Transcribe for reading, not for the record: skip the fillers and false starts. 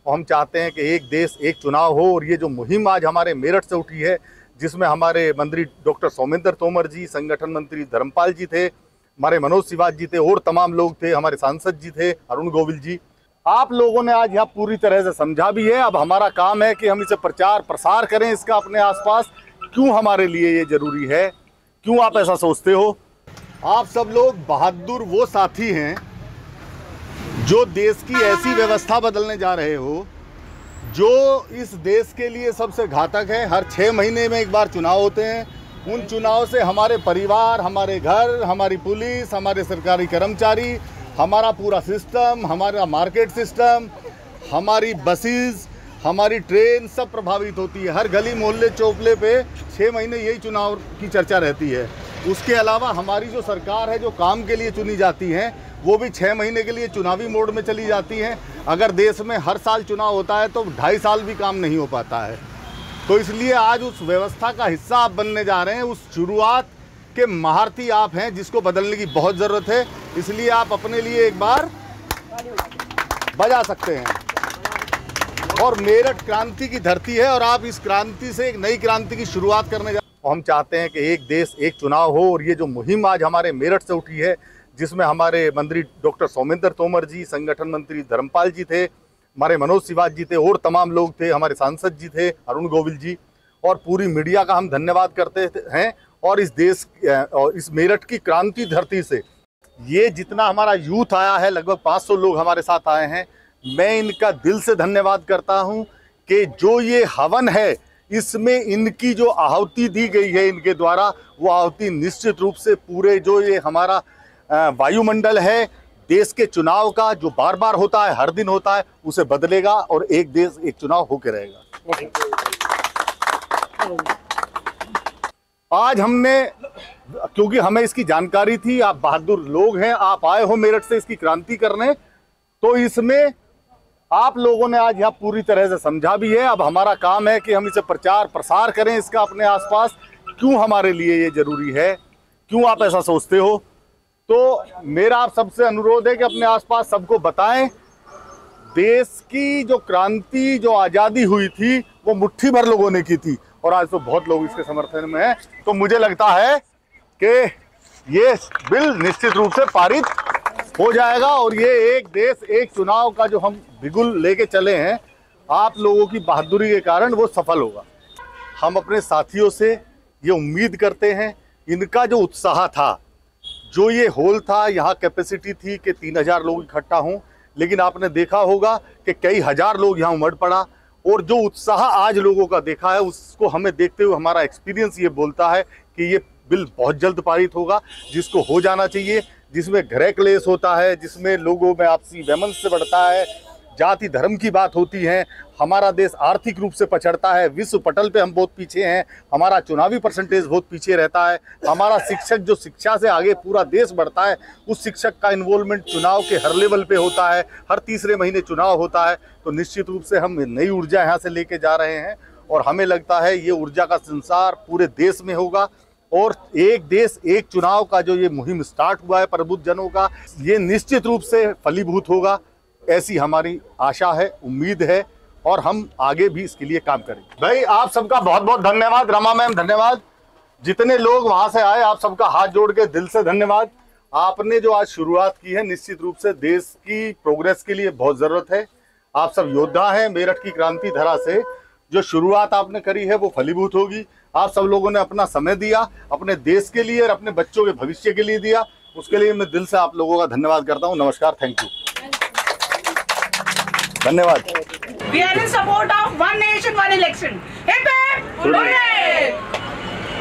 हम चाहते हैं कि एक देश एक चुनाव हो। और ये जो मुहिम आज हमारे मेरठ से उठी है, जिसमें हमारे मंत्री डॉक्टर सौमेंद्र तोमर जी, संगठन मंत्री धर्मपाल जी थे, हमारे मनोज सिवाज जी थे और तमाम लोग थे, हमारे सांसद जी थे अरुण गोविल जी। आप लोगों ने आज यहाँ पूरी तरह से समझा भी है। अब हमारा काम है कि हम इसे प्रचार प्रसार करें इसका अपने आसपास। क्यों हमारे लिए ये जरूरी है, क्यों आप ऐसा सोचते हो? आप सब लोग बहादुर वो साथी हैं जो देश की ऐसी व्यवस्था बदलने जा रहे हो जो इस देश के लिए सबसे घातक है। हर 6 महीने में एक बार चुनाव होते हैं। उन चुनाव से हमारे परिवार, हमारे घर, हमारी पुलिस, हमारे सरकारी कर्मचारी, हमारा पूरा सिस्टम, हमारा मार्केट सिस्टम, हमारी बसेस, हमारी ट्रेन सब प्रभावित होती है। हर गली मोहल्ले चौपले पे 6 महीने यही चुनाव की चर्चा रहती है। उसके अलावा हमारी जो सरकार है जो काम के लिए चुनी जाती है वो भी 6 महीने के लिए चुनावी मोड में चली जाती हैं। अगर देश में हर साल चुनाव होता है तो 2.5 साल भी काम नहीं हो पाता है। तो इसलिए आज उस व्यवस्था का हिस्सा आप बनने जा रहे हैं। उस शुरुआत के महारथी आप हैं जिसको बदलने की बहुत ज़रूरत है। इसलिए आप अपने लिए एक बार बजा सकते हैं। और मेरठ क्रांति की धरती है और आप इस क्रांति से एक नई क्रांति की शुरुआत करने जा रहे हैं। हम चाहते हैं कि एक देश एक चुनाव हो। और ये जो मुहिम आज हमारे मेरठ से उठी है, जिसमें हमारे मंत्री डॉक्टर सौमेंद्र तोमर जी, संगठन मंत्री धर्मपाल जी थे, हमारे मनोज सिवाज जी थे और तमाम लोग थे, हमारे सांसद जी थे अरुण गोविल जी, और पूरी मीडिया का हम धन्यवाद करते हैं। और इस देश और इस मेरठ की क्रांति धरती से ये जितना हमारा यूथ आया है, लगभग 500 लोग हमारे साथ आए हैं, मैं इनका दिल से धन्यवाद करता हूं कि जो ये हवन है इसमें इनकी जो आहुति दी गई है इनके द्वारा, वो आहुति निश्चित रूप से पूरे जो ये हमारा वायुमंडल है देश के चुनाव का, जो बार बार होता है, हर दिन होता है, उसे बदलेगा और एक देश एक चुनाव होकर रहेगा। आज हमने, क्योंकि हमें इसकी जानकारी थी, आप बहादुर लोग हैं, आप आए हो मेरठ से इसकी क्रांति करने, तो इसमें आप लोगों ने आज यहाँ पूरी तरह से समझा भी है। अब हमारा काम है कि हम इसे प्रचार प्रसार करें इसका अपने आसपास। क्यों हमारे लिए ये जरूरी है, क्यों आप ऐसा सोचते हो? तो मेरा आप सबसे अनुरोध है कि अपने आसपास सबको बताएं। देश की जो क्रांति, जो आज़ादी हुई थी, वो मुट्ठी भर लोगों ने की थी और आज तो बहुत लोग इसके समर्थन में हैं। तो मुझे लगता है कि ये बिल निश्चित रूप से पारित हो जाएगा और ये एक देश एक चुनाव का जो हम बिगुल लेके चले हैं, आप लोगों की बहादुरी के कारण वो सफल होगा। हम अपने साथियों से ये उम्मीद करते हैं, इनका जो उत्साह था, जो ये हॉल था, यहाँ कैपेसिटी थी कि 3000 लोग इकट्ठा हों, लेकिन आपने देखा होगा कि कई हजार लोग यहाँ उमड़ पड़ा। और जो उत्साह आज लोगों का देखा है, उसको हमें देखते हुए हमारा एक्सपीरियंस ये बोलता है कि ये बिल बहुत जल्द पारित होगा, जिसको हो जाना चाहिए, जिसमें गृह क्लेश होता है, जिसमें लोगों में आपसी वैमनस्य बढ़ता है, जाति धर्म की बात होती है, हमारा देश आर्थिक रूप से पछड़ता है, विश्व पटल पे हम बहुत पीछे हैं, हमारा चुनावी परसेंटेज बहुत पीछे रहता है, हमारा शिक्षक जो शिक्षा से आगे पूरा देश बढ़ता है, उस शिक्षक का इन्वॉल्वमेंट चुनाव के हर लेवल पे होता है, हर तीसरे महीने चुनाव होता है। तो निश्चित रूप से हम नई ऊर्जा यहाँ से लेके जा रहे हैं और हमें लगता है ये ऊर्जा का संसार पूरे देश में होगा। और एक देश एक चुनाव का जो ये मुहिम स्टार्ट हुआ है प्रबुद्ध जनों का, ये निश्चित रूप से फलीभूत होगा, ऐसी हमारी आशा है, उम्मीद है, और हम आगे भी इसके लिए काम करेंगे। भाई आप सबका बहुत बहुत धन्यवाद। रमा मैम धन्यवाद। जितने लोग वहां से आए, आप सबका हाथ जोड़ के दिल से धन्यवाद। आपने जो आज शुरुआत की है, निश्चित रूप से देश की प्रोग्रेस के लिए बहुत जरूरत है। आप सब योद्धा हैं। मेरठ की क्रांति धरा से जो शुरुआत आपने करी है वो फलीभूत होगी। आप सब लोगों ने अपना समय दिया, अपने देश के लिए और अपने बच्चों के भविष्य के लिए दिया, उसके लिए मैं दिल से आप लोगों का धन्यवाद करता हूँ। नमस्कार, थैंक यू, धन्यवाद। We are in support of one nation, one election. Hip hip, hooray!